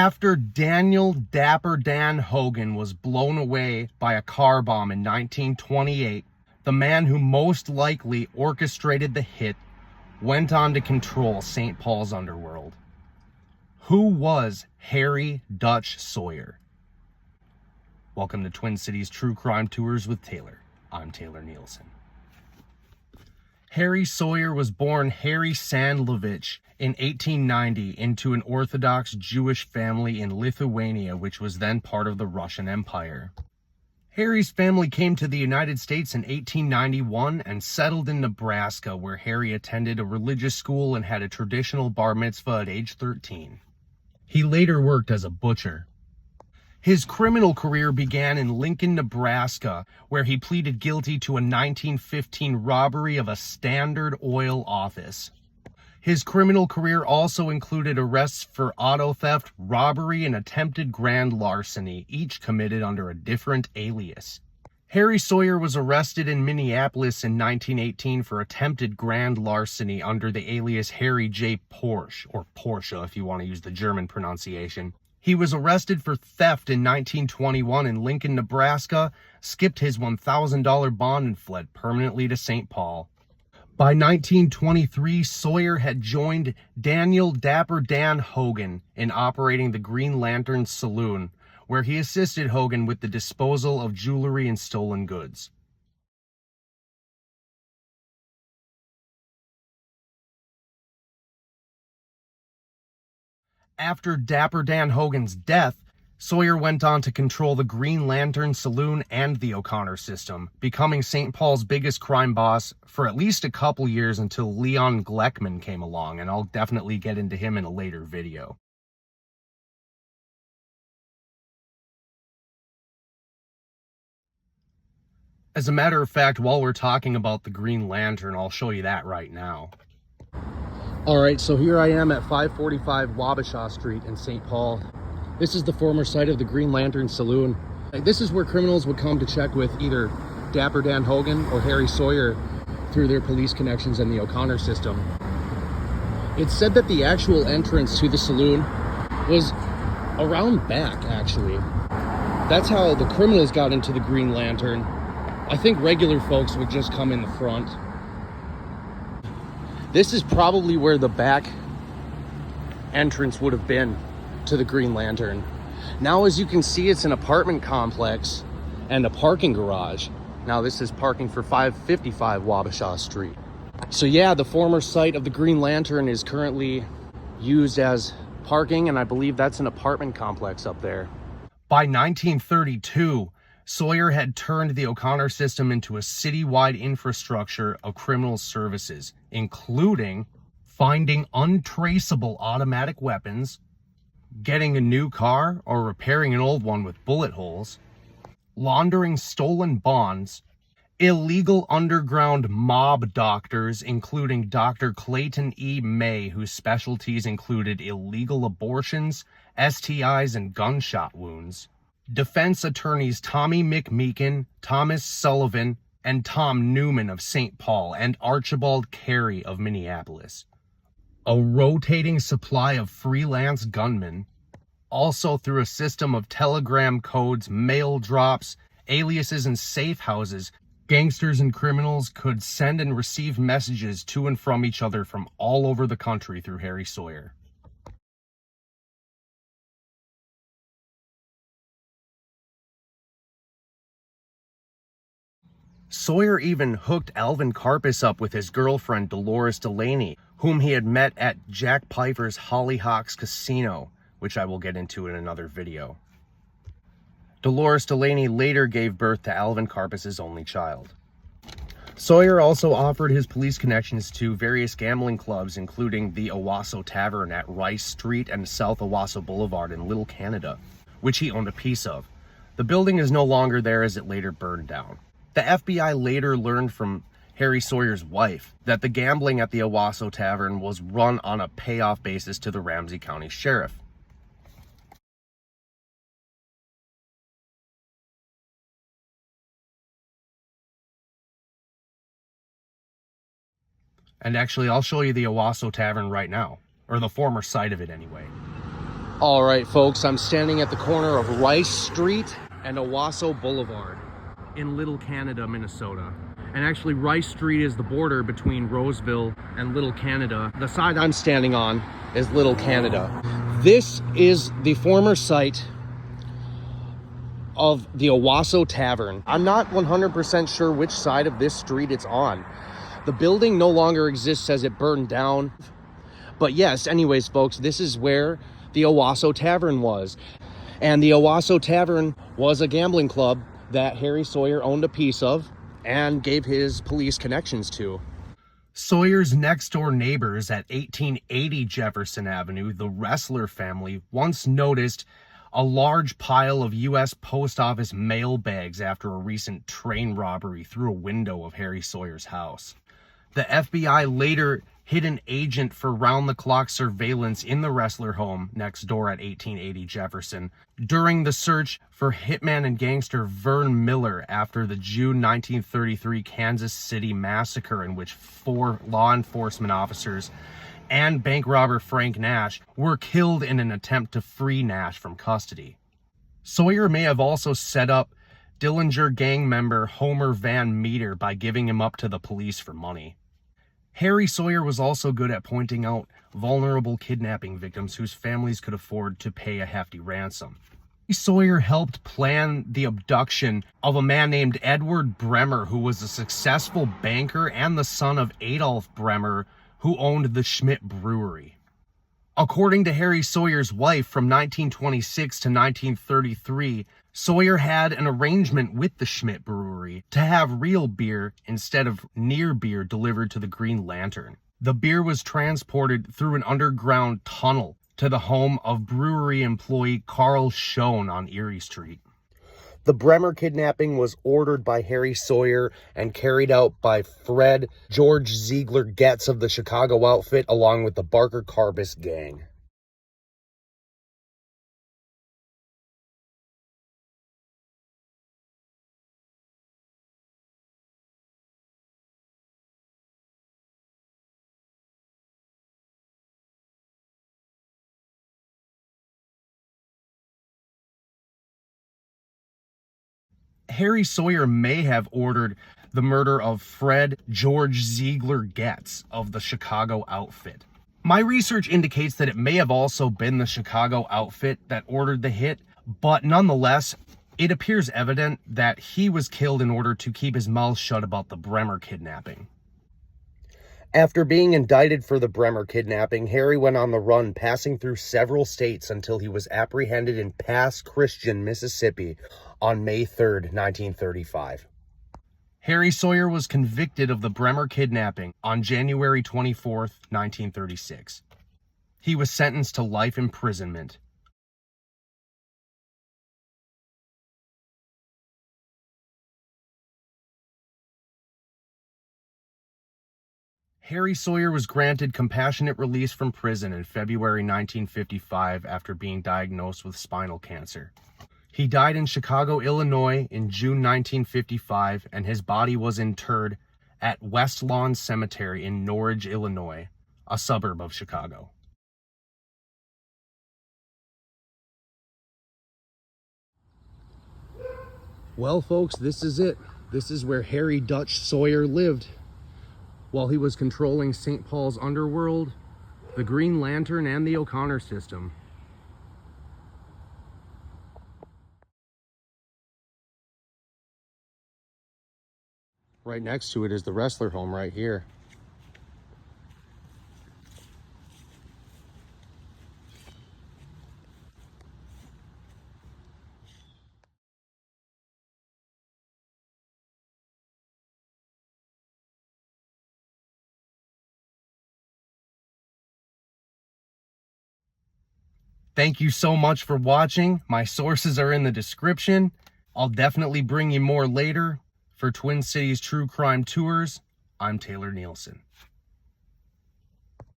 After Daniel Dapper Dan Hogan was blown away by a car bomb in 1928, the man who most likely orchestrated the hit went on to control St. Paul's underworld. Who was Harry Dutch Sawyer? Welcome to Twin Cities True Crime Tours with Taylor. I'm Taylor Nielsen. Harry Sawyer was born Harry Sandlovich in 1890 into an Orthodox Jewish family in Lithuania, which was then part of the Russian Empire. Harry's family came to the United States in 1891 and settled in Nebraska, where Harry attended a religious school and had a traditional bar mitzvah at age 13. He later worked as a butcher. His criminal career began in Lincoln, Nebraska, where he pleaded guilty to a 1915 robbery of a Standard Oil office. His criminal career also included arrests for auto theft, robbery, and attempted grand larceny, each committed under a different alias. Harry Sawyer was arrested in Minneapolis in 1918 for attempted grand larceny under the alias Harry J. Porsche, or Porsche if you want to use the German pronunciation. He was arrested for theft in 1921 in Lincoln, Nebraska, skipped his $1,000 bond, and fled permanently to St. Paul. By 1923, Sawyer had joined Daniel Dapper Dan Hogan in operating the Green Lantern Saloon, where he assisted Hogan with the disposal of jewelry and stolen goods. After Dapper Dan Hogan's death, Sawyer went on to control the Green Lantern Saloon and the O'Connor system, becoming St. Paul's biggest crime boss for at least a couple years until Leon Gleckman came along, and I'll definitely get into him in a later video. As a matter of fact, while we're talking about the Green Lantern, I'll show you that right now. Alright, so here I am at 545 Wabasha Street in St. Paul. This is the former site of the Green Lantern Saloon. This is where criminals would come to check with either Dapper Dan Hogan or Harry Sawyer through their police connections and the O'Connor system. It's said that the actual entrance to the saloon was around back, actually. That's how the criminals got into the Green Lantern. I think regular folks would just come in the front. This is probably where the back entrance would have been to the Green Lantern. Now, as you can see, it's an apartment complex and a parking garage. Now, this is parking for 555 Wabasha Street. So yeah, the former site of the Green Lantern is currently used as parking, and I believe that's an apartment complex up there. By 1932, Sawyer had turned the O'Connor system into a citywide infrastructure of criminal services, including finding untraceable automatic weapons, getting a new car or repairing an old one with bullet holes, laundering stolen bonds, illegal underground mob doctors, including Dr. Clayton E. May, whose specialties included illegal abortions, STIs, and gunshot wounds, defense attorneys Tommy McMeekin, Thomas Sullivan, and Tom Newman of St. Paul, and Archibald Carey of Minneapolis. A rotating supply of freelance gunmen, also through a system of telegram codes, mail drops, aliases, and safe houses. Gangsters and criminals could send and receive messages to and from each other from all over the country through Harry Sawyer. Sawyer even hooked Alvin Karpis up with his girlfriend Dolores Delaney, whom he had met at Jack Piper's Hollyhocks Casino, which I will get into in another video. Dolores Delaney later gave birth to Alvin Karpis's only child. Sawyer also offered his police connections to various gambling clubs, including the Owasso Tavern at Rice Street and South Owasso Boulevard in Little Canada, which he owned a piece of. The building is no longer there as it later burned down. The FBI later learned from Harry Sawyer's wife that the gambling at the Owasso Tavern was run on a payoff basis to the Ramsey County Sheriff. And actually, I'll show you the Owasso Tavern right now, or the former site of it anyway. All right, folks, I'm standing at the corner of Rice Street and Owasso Boulevard in Little Canada, Minnesota. And actually, Rice Street is the border between Roseville and Little Canada. The side I'm standing on is Little Canada. This is the former site of the Owasso Tavern. I'm not 100% sure which side of this street it's on. The building no longer exists as it burned down. But yes, anyways, folks, this is where the Owasso Tavern was. And the Owasso Tavern was a gambling club that Harry Sawyer owned a piece of and gave his police connections to. Sawyer's next door neighbors at 1880 Jefferson Avenue, the Wrestler family, once noticed a large pile of U.S. Post Office mail bags after a recent train robbery through a window of Harry Sawyer's house. The FBI later hid an agent for round-the-clock surveillance in the Wrestler home next door at 1880 Jefferson during the search for hitman and gangster Vern Miller after the June 1933 Kansas City massacre, in which 4 law enforcement officers and bank robber Frank Nash were killed in an attempt to free Nash from custody. Sawyer may have also set up Dillinger gang member Homer Van Meter by giving him up to the police for money. Harry Sawyer was also good at pointing out vulnerable kidnapping victims whose families could afford to pay a hefty ransom. Sawyer helped plan the abduction of a man named Edward Bremer, who was a successful banker and the son of Adolf Bremer, who owned the Schmidt Brewery. According to Harry Sawyer's wife, from 1926 to 1933, Sawyer had an arrangement with the Schmidt Brewery to have real beer instead of near beer delivered to the Green Lantern. The beer was transported through an underground tunnel to the home of brewery employee Carl Schoen on Erie Street. The Bremer kidnapping was ordered by Harry Sawyer and carried out by Fred George Ziegler Getz of the Chicago outfit, along with the Barker Carbis gang. Harry Sawyer may have ordered the murder of Fred George Ziegler Getz of the Chicago outfit. My research indicates that it may have also been the Chicago outfit that ordered the hit, but nonetheless, it appears evident that he was killed in order to keep his mouth shut about the Bremer kidnapping. After being indicted for the Bremer kidnapping, Harry went on the run, passing through several states until he was apprehended in Pass Christian, Mississippi on May 3rd, 1935. Harry Sawyer was convicted of the Bremer kidnapping on January 24th, 1936. He was sentenced to life imprisonment. Harry Sawyer was granted compassionate release from prison in February 1955 after being diagnosed with spinal cancer. He died in Chicago, Illinois in June 1955, and his body was interred at West Lawn Cemetery in Norridge, Illinois, a suburb of Chicago. Well, folks, this is it. This is where Harry Dutch Sawyer lived while he was controlling St. Paul's underworld, the Green Lantern, and the O'Connor system. Right next to it is the Wrestler home right here. Thank you so much for watching. My sources are in the description. I'll definitely bring you more later. For Twin Cities True Crime Tours, I'm Taylor Nielsen.